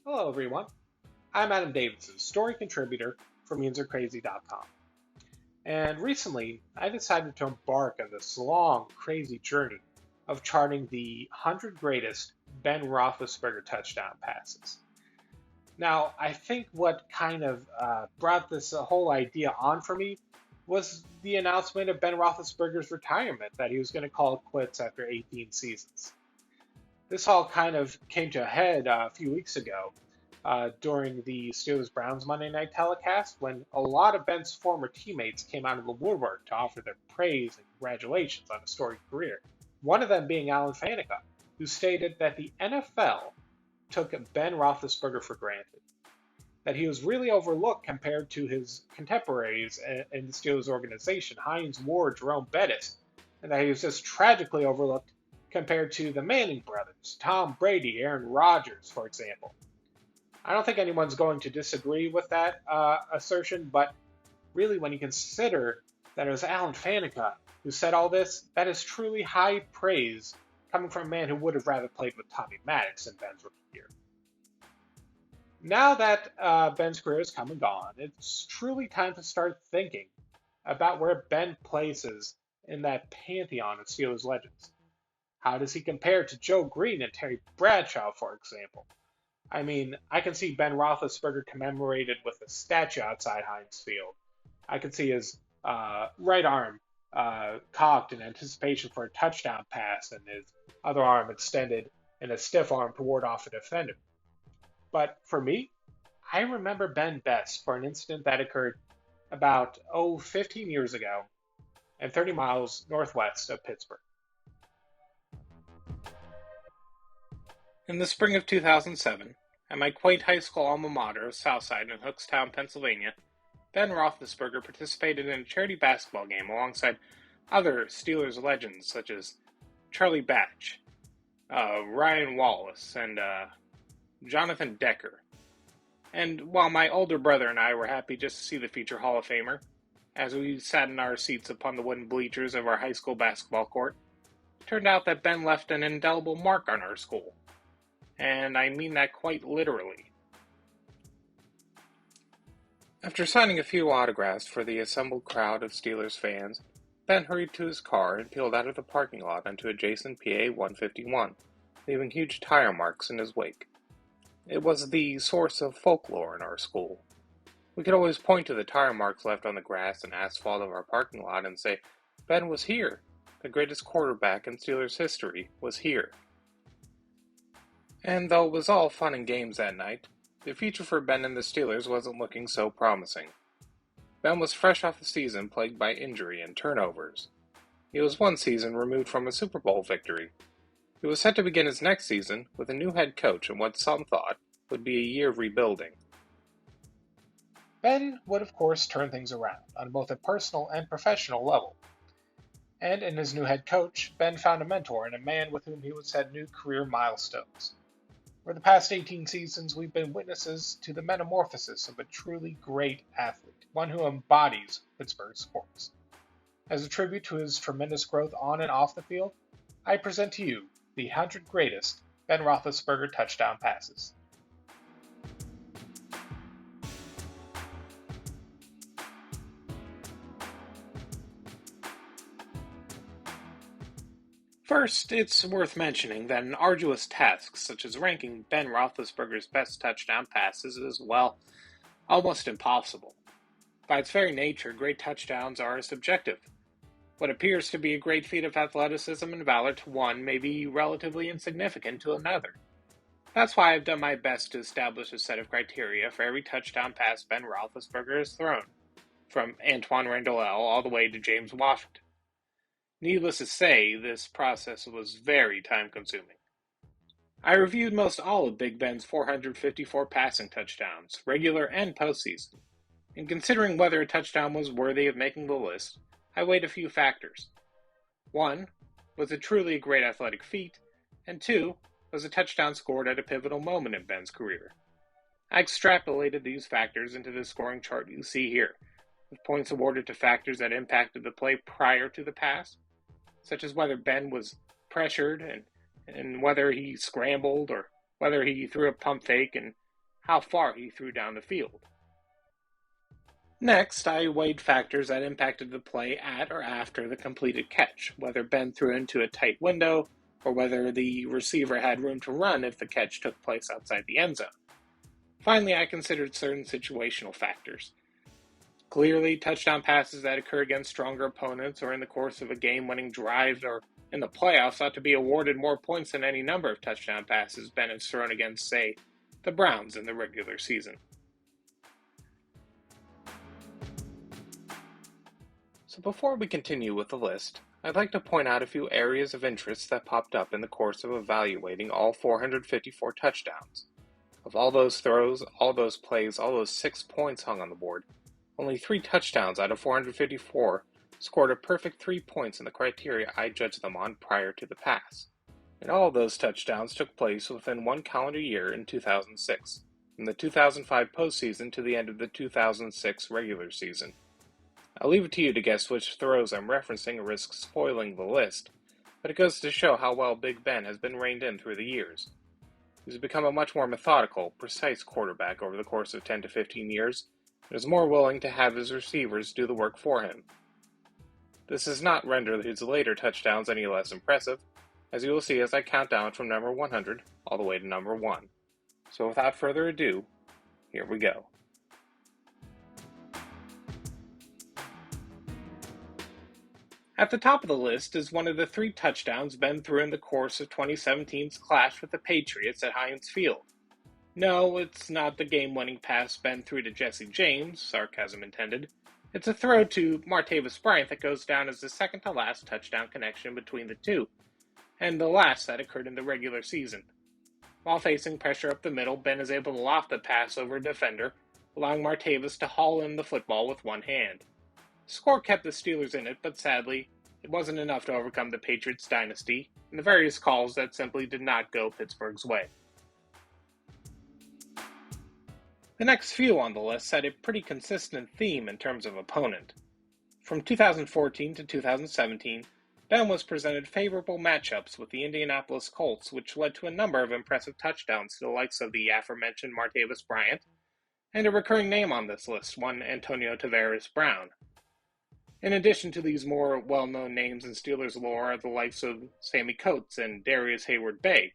Hello, everyone. I'm Adam Davidson, story contributor from usercrazy.com. And recently, I decided to embark on this long, crazy journey of charting the 100 greatest Ben Roethlisberger touchdown passes. Now, I think what kind of brought this whole idea on for me was the announcement of Ben Roethlisberger's retirement, that he was going to call it quits after 18 seasons. This all kind of came to a head a few weeks ago during the Steelers Browns Monday night telecast when a lot of Ben's former teammates came out of the woodwork to offer their praise and congratulations on a storied career. One of them being Alan Faneca, who stated that the NFL took Ben Roethlisberger for granted, that he was really overlooked compared to his contemporaries in the Steelers organization, Hines Ward, Jerome Bettis, and that he was just tragically overlooked compared to the Manning brothers, Tom Brady, Aaron Rodgers, for example. I don't think anyone's going to disagree with that assertion, but really, when you consider that it was Alan Faneca who said all this, that is truly high praise coming from a man who would have rather played with Tommy Maddox in Ben's rookie year. Now that Ben's career has come and gone, it's truly time to start thinking about where Ben places in that pantheon of Steelers legends. How does he compare to Joe Green and Terry Bradshaw, for example? I mean, I can see Ben Roethlisberger commemorated with a statue outside Heinz Field. I can see his right arm cocked in anticipation for a touchdown pass and his other arm extended in a stiff arm to ward off a defender. But for me, I remember Ben best for an incident that occurred about, 15 years ago and 30 miles northwest of Pittsburgh. In the spring of 2007, at my quaint high school alma mater of Southside in Hookstown, Pennsylvania, Ben Roethlisberger participated in a charity basketball game alongside other Steelers legends such as Charlie Batch, Ryan Wallace, and Jonathan Decker. And while my older brother and I were happy just to see the future Hall of Famer, as we sat in our seats upon the wooden bleachers of our high school basketball court, it turned out that Ben left an indelible mark on our school. And I mean that quite literally. After signing a few autographs for the assembled crowd of Steelers fans, Ben hurried to his car and peeled out of the parking lot onto adjacent PA 151, leaving huge tire marks in his wake. It was the source of folklore in our school. We could always point to the tire marks left on the grass and asphalt of our parking lot and say, Ben was here. The greatest quarterback in Steelers history was here. And though it was all fun and games that night, the future for Ben and the Steelers wasn't looking so promising. Ben was fresh off a season plagued by injury and turnovers. He was one season removed from a Super Bowl victory. He was set to begin his next season with a new head coach and what some thought would be a year of rebuilding. Ben would, of course, turn things around on both a personal and professional level. And in his new head coach, Ben found a mentor and a man with whom he would set new career milestones. For the past 18 seasons, we've been witnesses to the metamorphosis of a truly great athlete, one who embodies Pittsburgh sports. As a tribute to his tremendous growth on and off the field, I present to you the 100 greatest Ben Roethlisberger touchdown passes. First, it's worth mentioning that an arduous task such as ranking Ben Roethlisberger's best touchdown passes is, well, almost impossible. By its very nature, great touchdowns are subjective. What appears to be a great feat of athleticism and valor to one may be relatively insignificant to another. That's why I've done my best to establish a set of criteria for every touchdown pass Ben Roethlisberger has thrown, from Antoine Randall all the way to James Washington. Needless to say, this process was very time-consuming. I reviewed most all of Big Ben's 454 passing touchdowns, regular and postseason. In considering whether a touchdown was worthy of making the list, I weighed a few factors. 1. Was it truly a great athletic feat? And 2. Was a touchdown scored at a pivotal moment in Ben's career? I extrapolated these factors into the scoring chart you see here, with points awarded to factors that impacted the play prior to the pass, such as whether Ben was pressured and whether he scrambled or whether he threw a pump fake and how far he threw down the field. Next, I weighed factors that impacted the play at or after the completed catch, whether Ben threw into a tight window or whether the receiver had room to run if the catch took place outside the end zone. Finally, I considered certain situational factors. Clearly, touchdown passes that occur against stronger opponents or in the course of a game-winning drive or in the playoffs ought to be awarded more points than any number of touchdown passes Ben has thrown against, say, the Browns in the regular season. So before we continue with the list, I'd like to point out a few areas of interest that popped up in the course of evaluating all 454 touchdowns. Of all those throws, all those plays, all those 6 points hung on the board, only 3 touchdowns out of 454 scored a perfect 3 points in the criteria I judged them on prior to the pass. And all of those touchdowns took place within 1 calendar year in 2006, from the 2005 postseason to the end of the 2006 regular season. I'll leave it to you to guess which throws I'm referencing or risk spoiling the list, but it goes to show how well Big Ben has been reined in through the years. He's become a much more methodical, precise quarterback over the course of 10 to 15 years, and is more willing to have his receivers do the work for him. This does not render his later touchdowns any less impressive, as you will see as I count down from number 100 all the way to number 1. So without further ado, here we go. At the top of the list is one of the 3 touchdowns Ben threw in the course of 2017's clash with the Patriots at Heinz Field. No, it's not the game-winning pass Ben threw to Jesse James, sarcasm intended. It's a throw to Martavis Bryant that goes down as the second-to-last touchdown connection between the two, and the last that occurred in the regular season. While facing pressure up the middle, Ben is able to loft the pass over a defender, allowing Martavis to haul in the football with one hand. The score kept the Steelers in it, but sadly, it wasn't enough to overcome the Patriots dynasty and the various calls that simply did not go Pittsburgh's way. The next few on the list had a pretty consistent theme in terms of opponent. From 2014 to 2017, Ben was presented favorable matchups with the Indianapolis Colts, which led to a number of impressive touchdowns to the likes of the aforementioned Martavis Bryant, and a recurring name on this list, one Antonio Taveras Brown. In addition to these more well-known names in Steelers lore are the likes of Sammy Coates and Darius Hayward-Bay,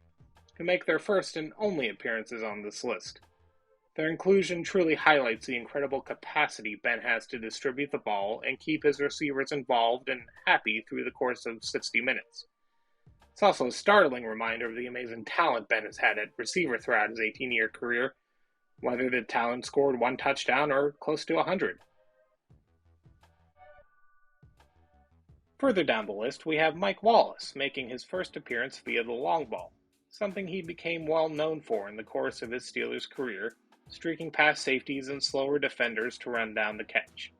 who make their first and only appearances on this list. Their inclusion truly highlights the incredible capacity Ben has to distribute the ball and keep his receivers involved and happy through the course of 60 minutes. It's also a startling reminder of the amazing talent Ben has had at receiver throughout his 18-year career, whether the talent scored 1 touchdown or close to 100. Further down the list, we have Mike Wallace making his first appearance via the long ball, something he became well known for in the course of his Steelers career, streaking past safeties and slower defenders to run down the catch.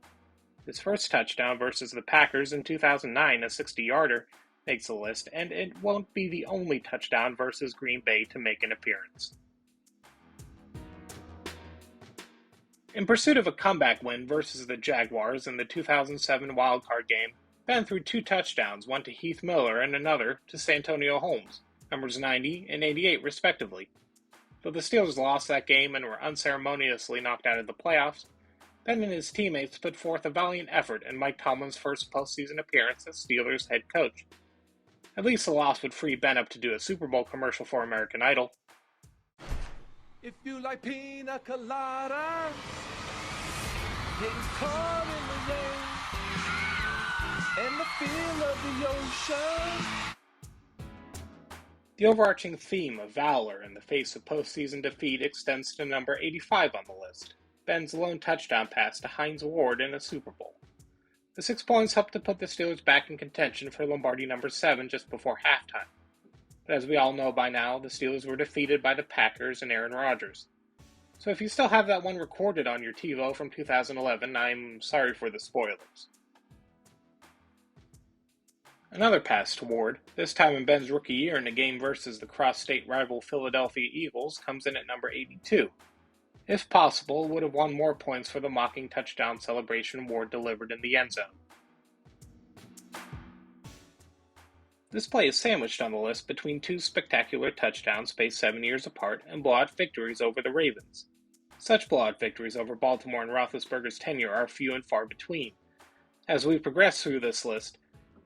His first touchdown versus the Packers in 2009, a 60-yarder, makes the list, and it won't be the only touchdown versus Green Bay to make an appearance. In pursuit of a comeback win versus the Jaguars in the 2007 wildcard game, Ben threw 2 touchdowns, one to Heath Miller and another to Santonio Holmes, numbers 90 and 88 respectively. Though the Steelers lost that game and were unceremoniously knocked out of the playoffs, Ben and his teammates put forth a valiant effort in Mike Tomlin's first postseason appearance as Steelers head coach. At least the loss would free Ben up to do a Super Bowl commercial for American Idol. If you like pina coladas, getting caught in the rain, and the feel of the ocean. The overarching theme of valor in the face of postseason defeat extends to number 85 on the list, Ben's lone touchdown pass to Hines Ward in a Super Bowl. The 6 points helped to put the Steelers back in contention for Lombardi number 7 just before halftime. But as we all know by now, the Steelers were defeated by the Packers and Aaron Rodgers. So if you still have that one recorded on your TiVo from 2011, I'm sorry for the spoilers. Another pass to Ward, this time in Ben's rookie year in a game versus the cross-state rival Philadelphia Eagles, comes in at number 82. If possible, would have won more points for the mocking touchdown celebration Ward delivered in the end zone. This play is sandwiched on the list between 2 spectacular touchdowns spaced 7 years apart and blowout victories over the Ravens. Such blowout victories over Baltimore and Roethlisberger's tenure are few and far between. As we progress through this list,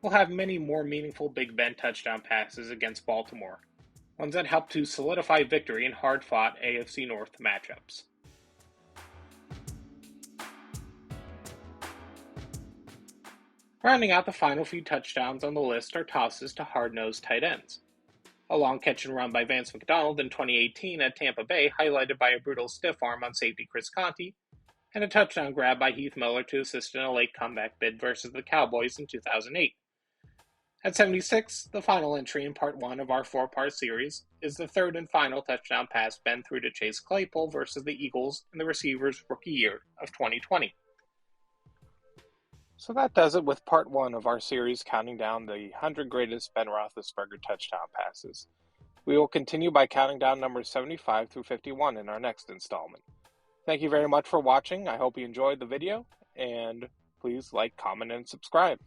we'll have many more meaningful Big Ben touchdown passes against Baltimore, ones that help to solidify victory in hard-fought AFC North matchups. Rounding out the final few touchdowns on the list are tosses to hard-nosed tight ends. A long catch and run by Vance McDonald in 2018 at Tampa Bay, highlighted by a brutal stiff arm on safety Chris Conte, and a touchdown grab by Heath Miller to assist in a late comeback bid versus the Cowboys in 2008. At 76, the final entry in Part 1 of our 4-part series is the third and final touchdown pass Ben threw to Chase Claypool versus the Eagles in the receiver's rookie year of 2020. So that does it with Part 1 of our series counting down the 100 greatest Ben Roethlisberger touchdown passes. We will continue by counting down numbers 75 through 51 in our next installment. Thank you very much for watching. I hope you enjoyed the video, and please like, comment, and subscribe.